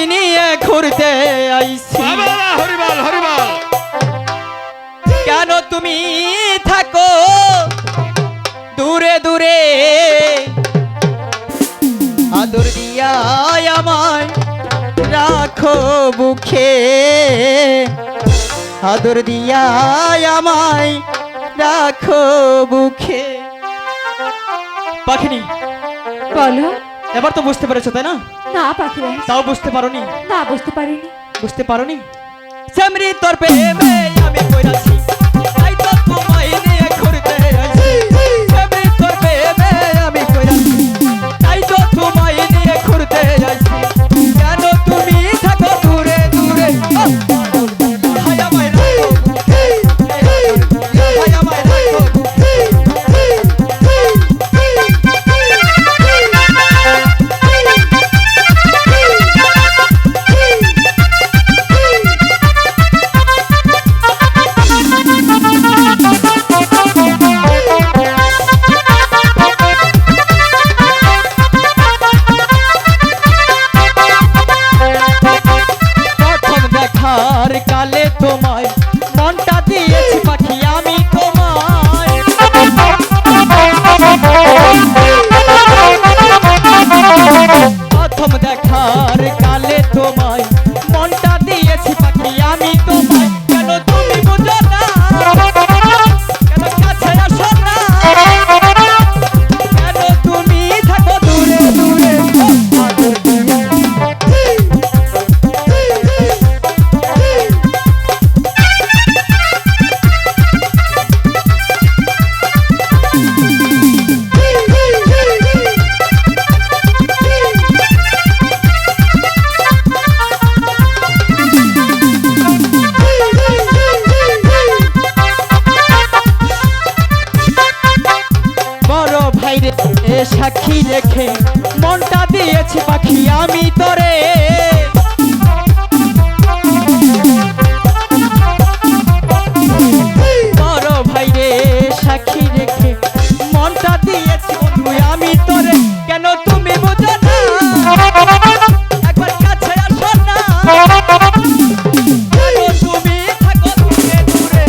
তোমায় নিয়ে ঘুরতে আইছি। হরিবল হরিবল। কেন তুমি থাকো দূরে দূরে, আদর দিয়া আমায় রাখো বুকে, আদর দিয়া আমায় রাখো বুকে। পাখিনি, বলো। এবার তো বুঝতে পেরেছো তাই না? না পাখিরাজ, তাও বুঝতে পারোনি? না বুঝতে পারিনি। বুঝতে পারোনি? সামরি তোর প্রেমে আমি পড়াছি, তাই তো তোমায় নিয়ে ঘুরতে আইছি। সামরি তোর প্রেমে আমি পড়াছি, তাই তো তোমায় নিয়ে ঘুরতে আইছি। কেন তুমি থাকো দূরে দূরে, হায় আমায় রাখো বুকে, হায় আমায় রাখো বুকে। প্রথম দেখার কালে তোমায় মনটা দিয়েছি পাখি আমি তোমায়। প্রথম দেখার কালে তোমায় মনটা দিয়েছি পাখি আমি তোমায়। কেন তুমি বুঝো না, কেন কাছে আসো না, কেন তুমি থাকো দূরে দূরে, আদর দিয়া বড় ভাইরে সাক্ষী রেখে মনটা দিয়েছি পাখি আমি তোরে। বড় ভাইরে সাক্ষী রেখে মনটা দিয়েছি বন্ধু আমি তোরে। কেন তুমি বুঝো না, একবার কাছে আসো না, কেন তুমি থাকো দূরে দূরে,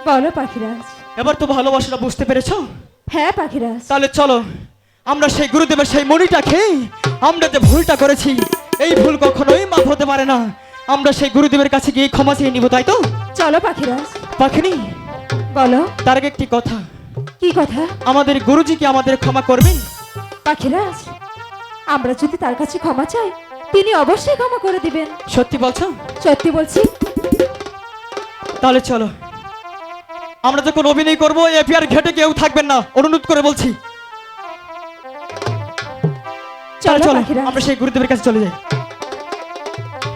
বলো পাখিরাজ। এবার তো ভালোবাসাটা বুঝতে পেরেছো? হ্যাঁ পাখিরাজ। তাহলে চলো আমরা সেই গুরুদেবের সেই মণিটা খেয়ে আমরা যে ভুলটা করেছি, এই ভুল কখনোই মাফ হতে পারে না। আমরা সেই গুরুদেবের কাছে গিয়ে ক্ষমা চেয়ে নিব, তাই তো? চলো পাখিরাজ। পাখিনি, বলো। তার আগে একটি কথা। কি কথা? আমাদের গুরুজি কি আমাদের ক্ষমা করবেন? পাখিরাজ, আমরা যদি তার কাছে ক্ষমা চাই তিনি অবশ্যই ক্ষমা করে দিবেন। সত্যি বলছো? সত্যি বলছি। তাহলে চলো আমরা যখন অভিনয় করবো এপিআর ঘেটে কেউ থাকবেন না, অনুরোধ করে বলছি। চলো চলো পাখিরাজ। আমরা সেই গুরুদেবের কাছে চলে যাই।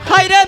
হাই রে